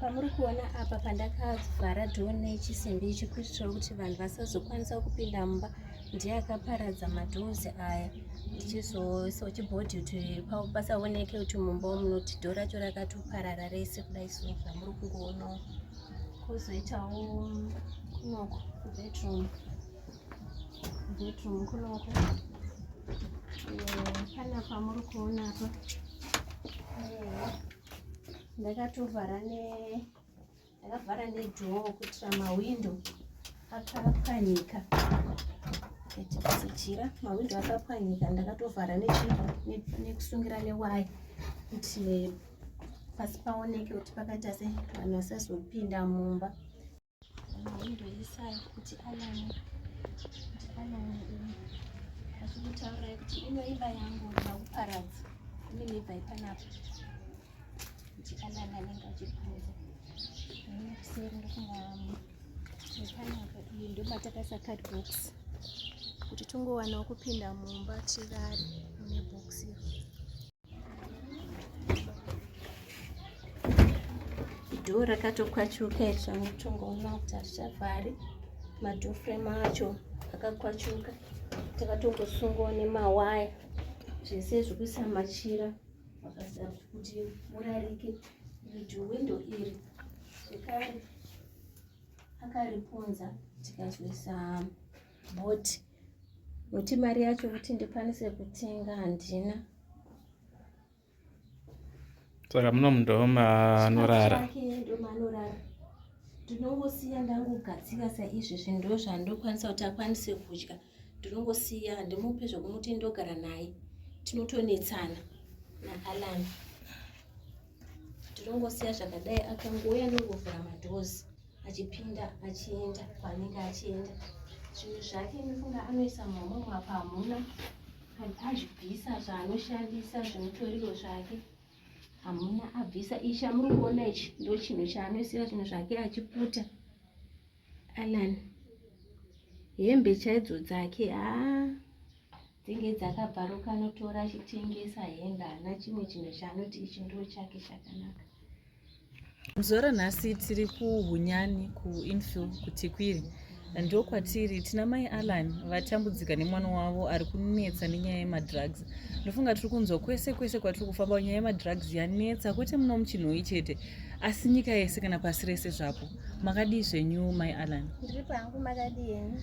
Pamuri kuona apa pandakavhara dhoo nechisimbi ichi kuitira kuti vanhu vasazokwanisa kupinda mumba, ndiye akaparadza madhoozi aya ndichizoisawo chibhodhi kuti pasaoneke kuti mumba munoti dhoo racho rakatoparara rese kudai so zvamuri kungoonawo. Kwozoitawo kunoko kubhedroom kunoko pana pamuri kuona apa ndakavhara nedhoo kuitira mawindo akapwanyika. Jira mawindo akapwanyika ndakatovhara nekusungira newaya kuti pasi paoneke kuti pakaita sei vanhu vasazopinda mumba. Mawindo esai kuti Alani achikutaurirai kuti ino imba yangu ndakuparadza, ine mibva panapa kuti Alani anenge achipanza kuseri ndokunga panapa. Iyi ndo matakaisa cardbox kuti tongowanawo kupinda mumba tirari mune box iro. Dhoo rakatokwachuka tongoona kuti harichavhari. Madhoo frame acho akakwachuka, takatongosungawo nemawaya zvese zvekuisa machira kuti murarike. Iri windo iri zvekare akaripunza tikazoisa bhodhi nokuti mari yacho kuti ndikwanise kutenga handina. Saka muno mundoo manorara. Ndinongosiya ndangogadzika saizvezvi ndo zvandokwanisa kuti akwanise kudya. Ndinongosiya handimupe zvokumuti ndogara naye, tinotonetsana naAlani. Ndinongosiya zvakadai, akangouya ndongovhura madhoozi achipinda achienda kwaanenge achienda. Zvinhu zvake ndofunga anoisa mumwe apa hamuna, azvibvisa zvaanoshandisa zvimutoriro zvake hamuna, abvisa ichi chamuri kuona ichi ndo chinhu chaanoisira zvinhu zvake achiputa. Alani hembe chaidzo dzake dzinge dzakabvaruka, anotora achitengesa hembe, haana chimwe chinhu chaanoti ichi ndo chake chakanaka. Zuva ranhasi tiri kuHunyani kuInfield kuTikwiri. Ndokwatiri tina mai Alani vatambudzika nemwana wavo ari kunetsa nenyaya yemadrugs. Ndofunga tiri kunzwa kwese kwatiri kufamba nyaya yemadrugs yanetsa, kwete muno muChinhoi chete asi nyika yese kana pasi rese zvapo. Makadii zvenyu mai Alani? Ndiri pangu, makadii henyu?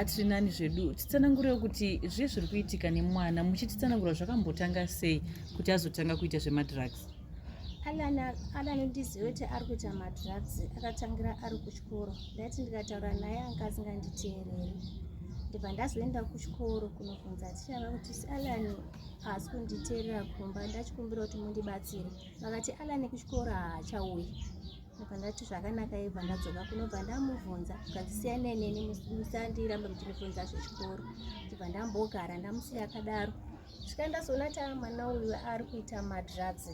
Tiri nani zvedu. Titsanangurewo kuti zviri kuitika nemwana, muchititsanangura zvakambotanga sei kuti azotanga kuita zvemadrugs? Alani ndizive kuti ari kuita madrugs akatangira ari kuchikoro. Ndati ndikataura naye anga asinganditeereri. Ndibva ndazoenda kuchikoro kunobvunza ticha kuti Alani haasi kunditeerera kumba, ndachikumbira kuti mundibatsire. Vakati Alani kuchikoro haachauyi. Ndibva ndati zvakanaka, ibva ndadzoka kunobva ndamubvunza kuti siyanai neni, musandiramba muchinibvunza zvechikoro. Ndibva ndambogara ndamusiya akadaro. Svika ndazoona kuti mwana uyu ari kuita madrugs,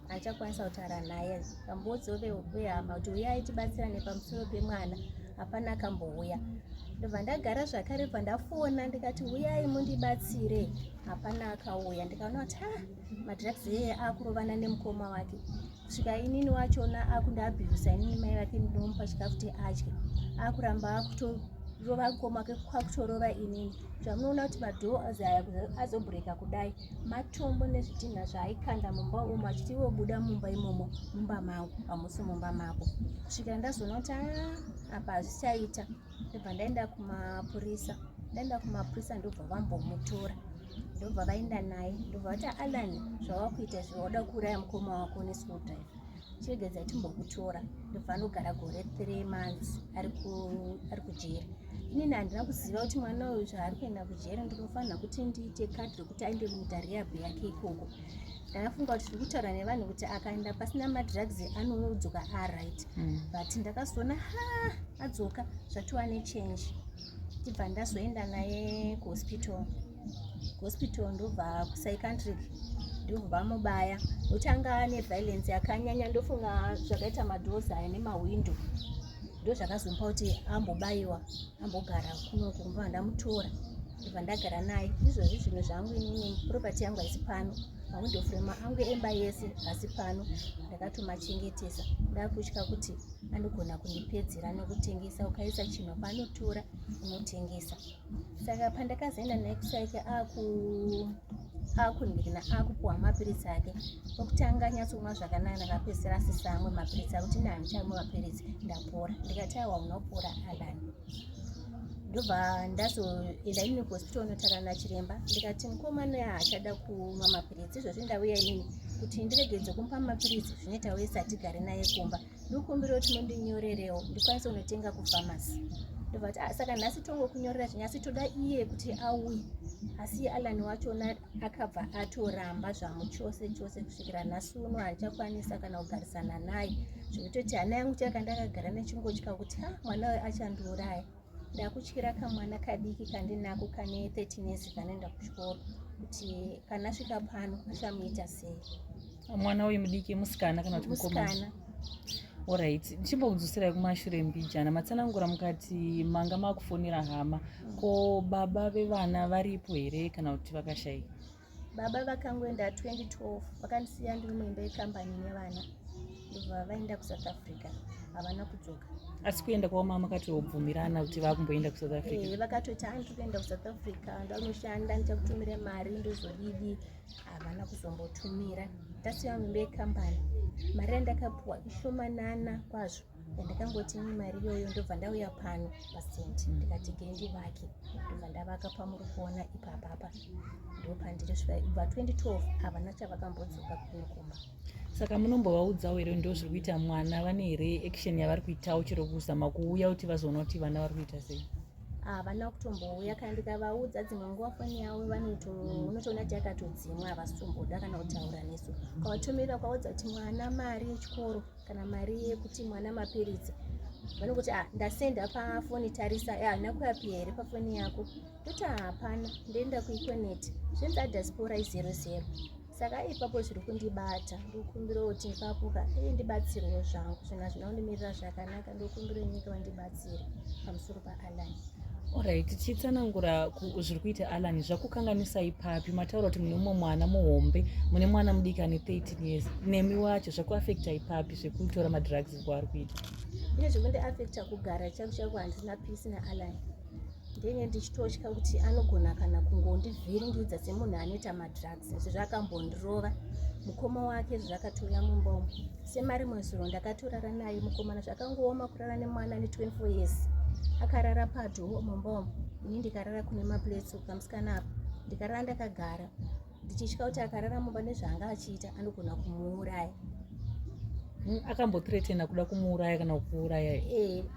achakwanisa kutaura naye. Kambodzove wehama kuti uyai tibatsirane pamusoro pemwana, hapana akambouya. Ndibva ndagara zvakare, bva ndafona ndikati uyai mundibatsire, hapana akauya. Ndikaona kuti madrugs eye akurovana nemukoma wake. Kusvika inini wachona akundabhirisa inini mai vake, ndinomupa chikafu kuti adye, akuramba akutorova mukoma wake kwakutorova inini. Zvamunoona kuti madhoo azobhureka kudai matombo nezvidhina zvaaikanda mumba umo achiti iwe buda mumba imomo, mumba mangu hamusi mumba mako. Kusvika ndazoona kuti apa hazvichaita. Ndibva ndaenda kumapurisa. Ndobva vambomutora, ndobva vaenda naye. Ndobva vati Alani, zvavakuita zvawada kuuraya mukoma wako nescrewdriver, chiregedzai timbokutora. Ndobva anogara gore 3 months ari kujeri. Inini handina kuziva kuti mwana uyu zvaari kuenda kujeri ndinofanira kuti ndiite kadhi rokuti aende kuita rehab yake ikoko. Ndakafunga kuti zviri kutaura nevanhu kuti akaenda pasina madrugs anodzoka aright. But ndakazoona adzoka zvatova nechange. Ndibva ndazoenda naye kuhospital, ndobva kupsychiatric, ndobva vamubaya nokuti anga ane violence yakanyanya. Ndofunga zvakaita madhoozi aya nemawindo ndo zvakazomupa kuti ambobayiwa, ambogara kunoko. Ndobva ndamutora, ndobva ndagara naye. Izvozvi zvinhu zvangu inini, propati yangu haisi pano. mahwindofurema angu emba yese, asi pano ndakatomachengetesa ndakutya kuti anogona kundipedzera nekutengesa, ukaisa chinhu panotora unotengesa. Saka pandakazoenda naye kusaike akunhirina akupuhwa mapiritsi ake okutanga nyatsomwa zvakanaka, ndakapedzisira asisa amwe mapiritsi akuti handichamwe mapiritsi ndapora. Ndikati aiwa unopora Alan. Ndobva ndazoenda inini kuhospital unotaura nachiremba, ndikati mukomana haachada kumwa mapiritsi, izvozvi ndauya inini kuti ndiregedze kumupa mapiritsi zvinoita wese atigare naye kumba, ndikumbira kuti mundinyorerewo ndikwanise kunotenga kufamasi. Ndobva kuti saka nhasi tongokunyorera zvinyasi toda iye kuti auye, asi Alan wachona akabva atoramba zvamu chose kusvikira nhasi uno handichakwanisa kana kugarisana naye, zvekutoti hana yangu chakandakagara nechingotya kuti mwana uyu achandiuraya. Ndakutyira kamwana kadiki kandinako kane 13 years kanoenda kuchikoro kuti kana svika pano achamuita sei. Mwana uyu mudiki musikana kana kuti mukomana? Alright, ndichimbokudzoserai kumashure mbijana, matsanangura mukati manga makufonera hama, ko baba vevana varipo here kana kuti vakashayika? Baba vakangoenda 2012, vakandisiya ndiri muimba yekambani nevana, ndobva vaenda kuSouth Africa, havana kudzoka. Asi kuenda kwavo mama makatobvumirana kuti vakumboenda kuSouth Africa? Vakatoti ndiri kuenda kuSouth Africa, ndanoshanda, ndichakutumira mari ndozodidi, havana kuzombotumira. Ndasiya muimba yekambani, mari yandakapuhwa ishomanana kwazvo, yandakangoti mari iyoyo. Ndobva ndauya pano paSendi ndikati ndivake, ndobva ndavaka pamuri kuona ipapapa, ndopandiri svika kubva 2012 havana chavakambodzoka kunokumba. Saka munombovaudzawo here ndo zviri kuita mwana vane here action yavari kuitawo chero kuzama kuuya kuti vazoona kuti vana vari kuita sei? Havana kutombouya, kana ndikavaudza dzimwe nguva foni yavo unotoona kuti yakatodzimwa, havasitomboda kana kutaura nesu. Ukavatumira ukaudza kuti mwana mari yechikoro kana mari yekuti mwana mapiritsi, vanongoti ndasenda pafoni, tarisa haina kuyapi here pafoni yako, toti hapana, ndoenda kuikoneti, zvinzi adhasipora i00. Saka ipapo zviri kundibata, ndokumbira kuti ndipapuka ndibatsirwo zvangu, zvina zvinondimirira zvakanaka, ndokumbira nyika vandibatsire pamusoro paAlan. Alright, tichitsanangura zviri kuita Alan, zvakukanganisai papi? Mataura kuti mune mumwe mwana muhombe, mune mwana mudiki ane 13 years, nemi wacho zvakuafektai papi zvekutora madrugs kwaari kuita? Ine zvekundiafekta kugara chaku handisina pisi naAlan, ndenge ndichitotya kuti anogona kana kungondivhiringidza semunhu anoita madrugs. Izvi zvakambondirova. Mukoma wake zvakatoya mumba umu, semari mwezuro ndakatorara naye mukomana, zvakangooma kurara nemwana ane 24 years. Akarara padho mumba umu, ini ndikarara kune mapuletsi kamusikana apa, ndikarara ndakagara ndichitya kuti akarara mumba nezvaanga achiita anogona kumuuraya. Akambothreatena kuda kumuuraya kana kuuraya?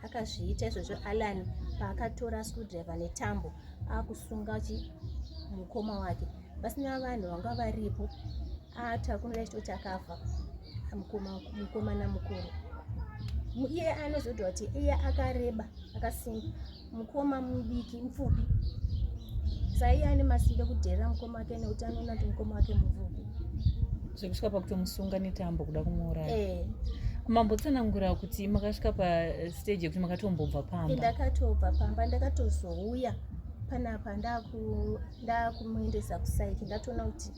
Akazviita izvozvo Alan paakatora screwdriver netambo akusunga mukoma wake, pasina vanhu vanga varipo, atakunira chitoti akafa mukomana mukuru. Iye anozodwa kuti iye akareba akasimba, mukoma mudiki mupfupi, saiye ane masimba kudherera mukoma wake nekuti anoona kuti mukoma wake mupfupi, zvekusvika pakutomusunga netambo kuda kumuuraya. Mambotsanangura kuti makasvika pastage yekuti makatombobva pamba? Ndakatobva pamba, ndakatozouya panapa ndakumuendesa kusaiki, ndatoona kuti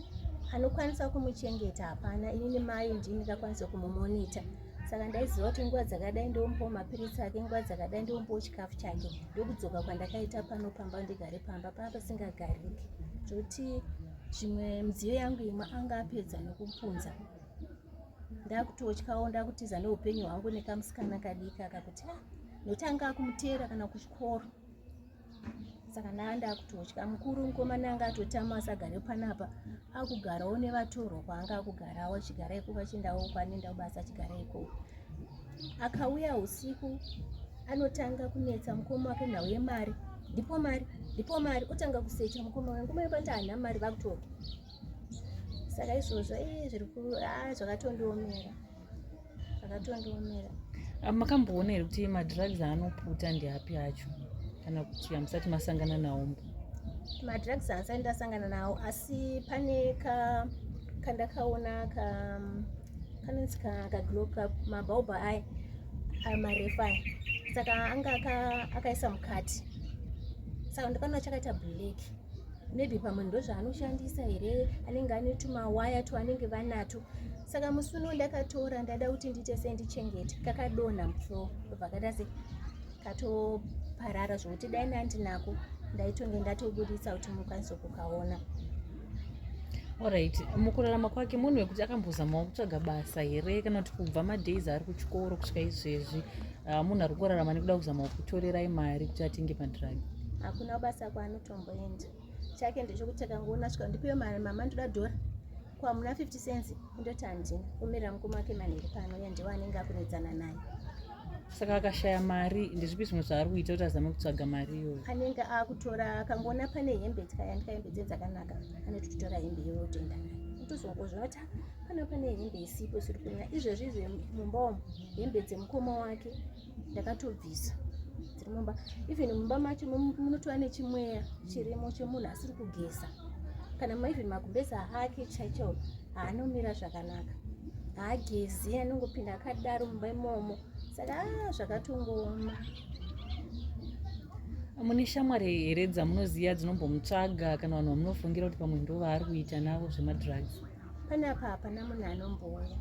anokwanisa kumuchengeta hapana, inini mai ndini ndakwanisa kumumonita. Saka ndaiziva kuti nguva dzakadai ndombowo mapiritsi ake, nguva dzakadai ndombowo chikafu chake, ndokudzoka kwandakaita pano pamba, ndigare pamba pava pasingagariki, zvokuti zvimwe midziyo yangu imwe anga apedza nekupunza. Ndakutotyawo, ndakutiza neupenyu hwangu nekamusikana kadiki akakuti nokuti anga akumuteera kana kuchikoro. Saka ndakutotya. Mukuru mukomana anga atotama asagare panapa, akugarawo nevatorwa kwaanga akugarawo, achigara ikoko achiendawo kwaanoenda kubasa achigara ikoko. Akauya usiku anotanga kunetsa mukoma wake nhau yemari, ndipo mari, otanga kusecha mukoma wangu, ngoma yepati hana mari vakutora. Saka izvozvo zvakatondiomera. Makamboona here kuti madrugs anoputa ndeapi acho, kana kuti hamusati masangana nawo? Madrugs haasati ndasangana nawo, asi pane kandakaona kanonzi kaglobe mabhaubha aya marefu aya, saka anga akaisa mukati, saka ndakaona chakaita black. maybe pamwe ndo zvaanoshandisa here, anenge ane tumawaya twaanenge vanato. Saka musi uno ndakatora ndada kuti ndiite sendichengete, kakadonha mufloor kubva kata se katoparara zvokuti dai ndandinako ndaitonge ndatobudisa kuti mukwanise kukaona. Alright, mukurarama kwake munhu wekuti akambozamawo kutsvaga basa here kana kuti kubva madays ari kuchikoro kusvika izvezvi munhu ari kurarama nekuda kuzamawo kutorerai mari kuti atenge madhiragi? Hakuna basa kwaanotomboenda. Chake ndechekuti takangoona svika ndipiwe mari, mama ndoda dhora, kwamuna 50 cents, ndoti handina, umirira mukoma wake manheri pano, uye ndiwo anenge akunetsana naye. Saka akashaya mari, ndezvipi zvimwe zvaari kuita kuti azame kutsvaga mari iyoyo? Anenge akutora, akangoona pane hembe dzikayandika, hembe dze dzakanaka, anototora hembe iyoyo otoenda nayo. Utozongozviona kuti pane hembe isipo ziri kunyanya. Izvezvi mumba umu hembe dzemukoma wake ndakatobvisa dziri mumba. Even mumba macho munotova nechimweya chirimo chemunhu asiri kugeza. Kana maivhen magumbeza hake chaicho haanomira zvakanaka, haagezi, anongopinda akadaro mumba imomo. Saka zvakatongooma. Mune shamwari here dzamunoziva dzinombomutsvaga kana vanhu vamunofungira kuti pamwe ndo vaari kuita navo zvemadrugs? Pane apa hapana munhu anombouya,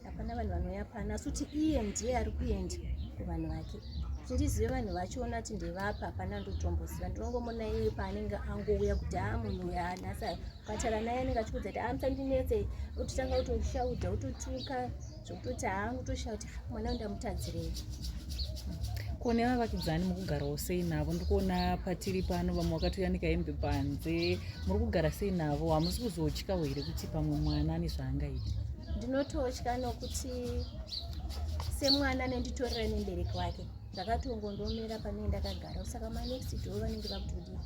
hapana vanhu vanouya pana, asi kuti iye ndiye ari kuenda kuvanhu vake. Tindizive vanhu vachiona kuti ndevapa, hapana ndotomboziva. Ndinongomona iye paanenge angouya kuti munhu uyu anasa kwatara naye anenge achikudza kuti musandinetse, ototanga kutoshaudha, ototuka zvokutoti utoshaudha mwana ndamutadzirei. Kune vavakidzani mukugarawo sei navo? Ndikuona patiri pano vamwe vakatoyanika hembe panze, muri kugara sei navo? Hamusi kuzotyawo here kuti pamwe mwana ane zvaangaita? Ndinototya nokuti semwana nenditorera nemubereki wake, ndakatongondomira pane ndakagara. Saka manext door vanenge vakutodi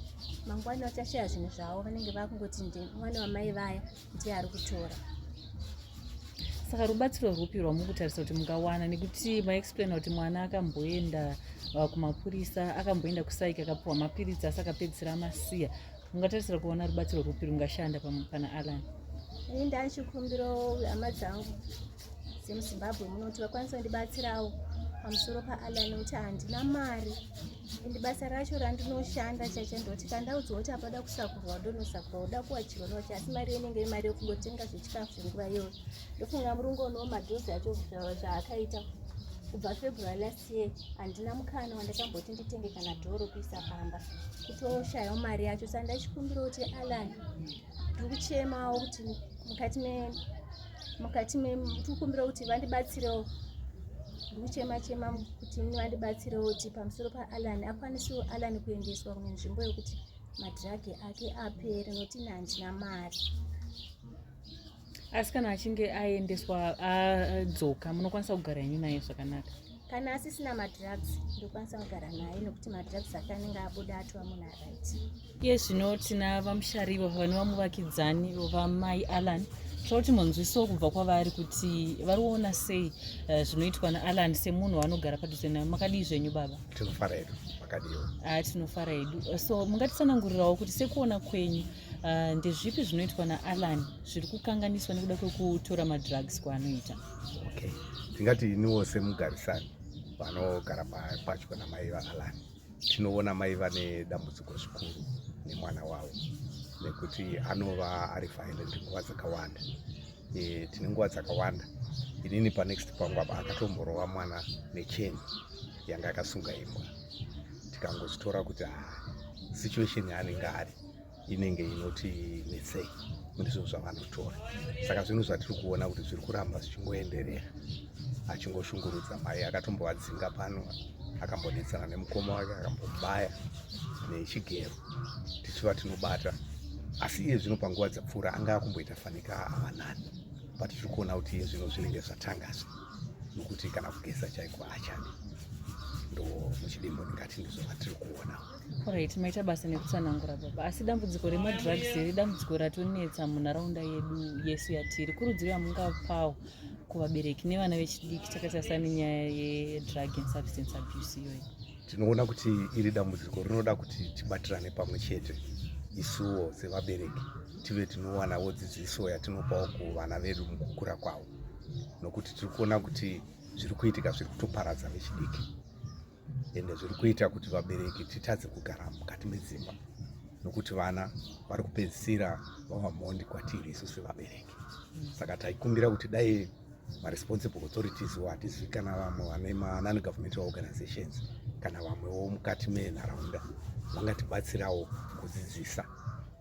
mangwana vachashaya zvinhu zvavo, vanenge vakungoti mwana wamai vaya ndiye ari kutora. Saka rubatsiro rwupi rwamukutarisa kuti mungawana, nekuti maexplaina kuti mwana akamboenda kumapurisa, akamboenda kusaika, akapiwa mapiritsi asi akapedzisira amasiya, mungatarisira kuona rubatsiro rwupi rungashanda pana Alan? Ini ndachikumbira hama dzangu dzemuZimbabwe muno kuti vakwanisa kundibatsirawo pamusoro paAlan, nekuti handina mari ende basa racho randinoshanda chacha ndoti kandaudzwa kuti apada kusakurwa ndonosakurwa, uda kuwachirwa nowachi, asi mari inenge mari yekungotenga zvechikafu nguva iyoyo. Ndofunga murungono madhozi acho zvaakaita kubva February last year, handina mukana wandakamboti nditenge kana dhoro kuisa pamba, kutoshayawo mari yacho. Saka ndachikumbira kuti Alan, ndiri kuchemawo kuti mukati tikumbira kuti vandibatsirewo, ndiri kuchema kuti vandibatsirewo kuti pamusoro paAlan akwanisewo Alan kuendeswa kune nzvimbo yokuti madhiragi ake apere, nokuti handina mari. Asi kana achinge aendeswa adzoka, munokwanisa kugara henyu naye zvakanaka? Kana asisina madrugs ndokwanisa kugara naye, nokuti madrugs ake anenge abuda atova munhu araiti. Iye zvino tina vamushari vane vamuvakidzani vamai Alan, kuti munzwiso kubva kwavari kuti vari kuona sei zvinoitwa naAlan semunhu anogara padhuze naye. Makadii zvenyu baba? Tinofara hedu, makadiwo. Tinofara hedu. So mungatitsanangurirawo kuti sekuona kwenyu ndezvipi zvinoitwa naAlan zviri kukanganiswa nekuda kwekutora madrugs kwaanoita? Okay, tingati iniwo semugarisani vanogara patyo namai vaAlan, tinoona mai vane dambudziko zvikuru nemwana wavo, nekuti anova ari violent nguva dzakawanda. Tine nguva dzakawanda, inini panext pangu apa akatomborowa mwana necheni yanga akasunga imbwa. Tikangozitora kuti situation yaanenge ari inenge inoti netsei, ndizvo zvavanotora. Saka zvinhu zvatiri kuona kuti zviri kuramba zvichingoenderera, achingoshungurudza mai. Akatombovadzinga pano, akambonetsana nemukoma wake, akambobaya nechigero, tichiva tinobata. Asi iye zvino panguva dzapfuura anga akumboita fanika avanani, but tiri kuona kuti iye zvino zvinenge zvatangazva, nokuti kana kugeza chaiko achadi. Ndo muchidimbo ndingati ndizvo vatiri kuona. Alright, maita basa nekutsanangura baba. Asi dambudziko remadrugs iri dambudziko ratonetsa munharaunda yedu yesu yatiri. Kurudziro yamungapawo kuvabereki nevana vechidiki takatarisa nenyaya yedrug and substance abuse iyoyi? Tinoona kuti iri dambudziko rinoda kuti tibatirane pamwe chete, isuwo sevabereki tive tinowanawo dzidziso yatinopawo kuvana vedu mukukura kwavo, nokuti tiri kuona kuti zviri kuitika zviri kutoparadza vechidiki, ende zviri kuita kuti vabereki titadze kugara mukati medzimba. nokuti vana vari kupedzisira vava mhondi kwatiri isusu vabereki. Saka taikumbira kuti dai maresponsible authorities hatizivi kana vamwe vane non-governmental organizations kana vamwewo mukati menharaunda vangatibatsirawo kudzidzisa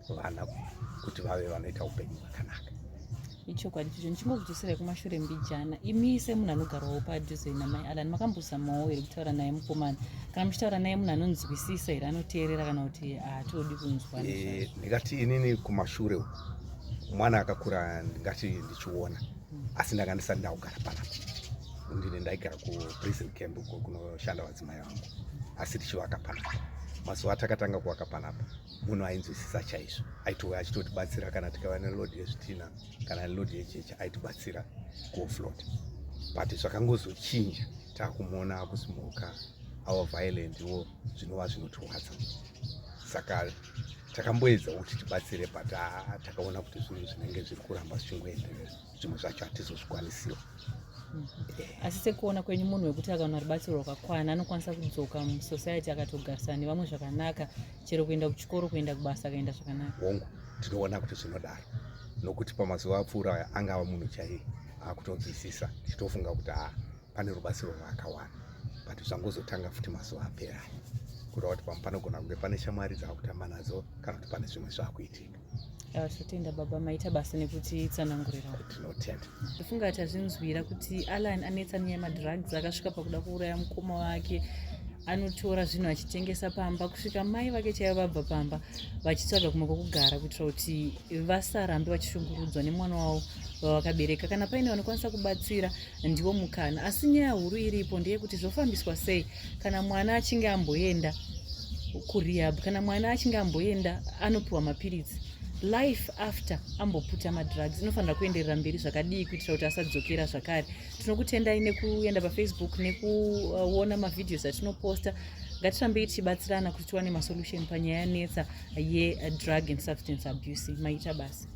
vana kuti vave vanoita upenyu hwakanaka. Ichokwadi icho ndichingokudzoserai kumashure mbijana. Imi semunhu anogarawo padhuze namai Alan makambozamawo here kutaura naye mukomana? Kana muchitaura naye munhu anonzwisisa here, anoteerera kana kuti hatodi kunzwa? Ndingati inini kumashure uku mwana akakura ndingati ndichiona, asi ndanga ndisati ndakugara panapa. Ndini ndaigara kuprison camp uko kunoshanda vadzimai vangu, asi tichivaka panapa. Mazuva atakatanga kuvaka panapa, munhu ainzwisisa chaizvo, aitouya achitotibatsira kana tikava nelodi yezvitina kana nelodi yecheche, aitibatsira kuoflota. But zvakangozochinja takumuona akusimuka ava violent iwo zvinova zvinotirwadza. Saka takamboedza kuti tibatsire, but takaona kuti zvinhu zvinenge zviri kuramba zvichingoenderera, zvimwe zvacho hatizozvikwanisiwa. Asi sekuona kwenyu munhu wekuti akaona rubatsiro rwakakwana anokwanisa kudzoka musociety akatogarisana nevamwe zvakanaka, chero kuenda kuchikoro, kuenda kubasa akaenda zvakanaka. Hongu, tinoona kuti zvinodaro, nokuti pamazuva apfuura angava munhu chaiye akutonzwisisa, tichitofunga kuti pane rubatsiro rwakawana, but zvangozotanga futi mazuva apera kureva kuti panogona kunge pane shamwari dzavakutamba nadzo kana kuti pane zvimwe zvaakuitika. Totenda baba, maita basa nekuti tsanangurira. Tinotenda. Ndofunga kuti azvinzwira kuti Alan anetsa nenyaya yemadrugs, akasvika pakuda kuuraya mukoma wake, anotora zvinhu achitengesa pamba, kusvika mai vake chaivo vabva pamba vachitsvaga kumwe kwokugara kuitira kuti vasarambe vachishungurudzwa nemwana wavo vavakabereka. Kana paine vanokwanisa kubatsira ndiwo mukana, asi nyaya huru iripo ndeyekuti zvofambiswa sei kana mwana achinge amboenda kurehab, kana mwana achinge amboenda anopiwa mapiritsi. Life after amboputa madrugs inofanira kuenderera mberi zvakadii kuitira kuti asadzokera zvakare. Tinokutendai nekuenda paFacebook nekuona mavhidhios atinoposta. Ngatirambei tichibatsirana kuti tiwane masolution panyaya yanetsa yedrug and substance abuse. Maita basa.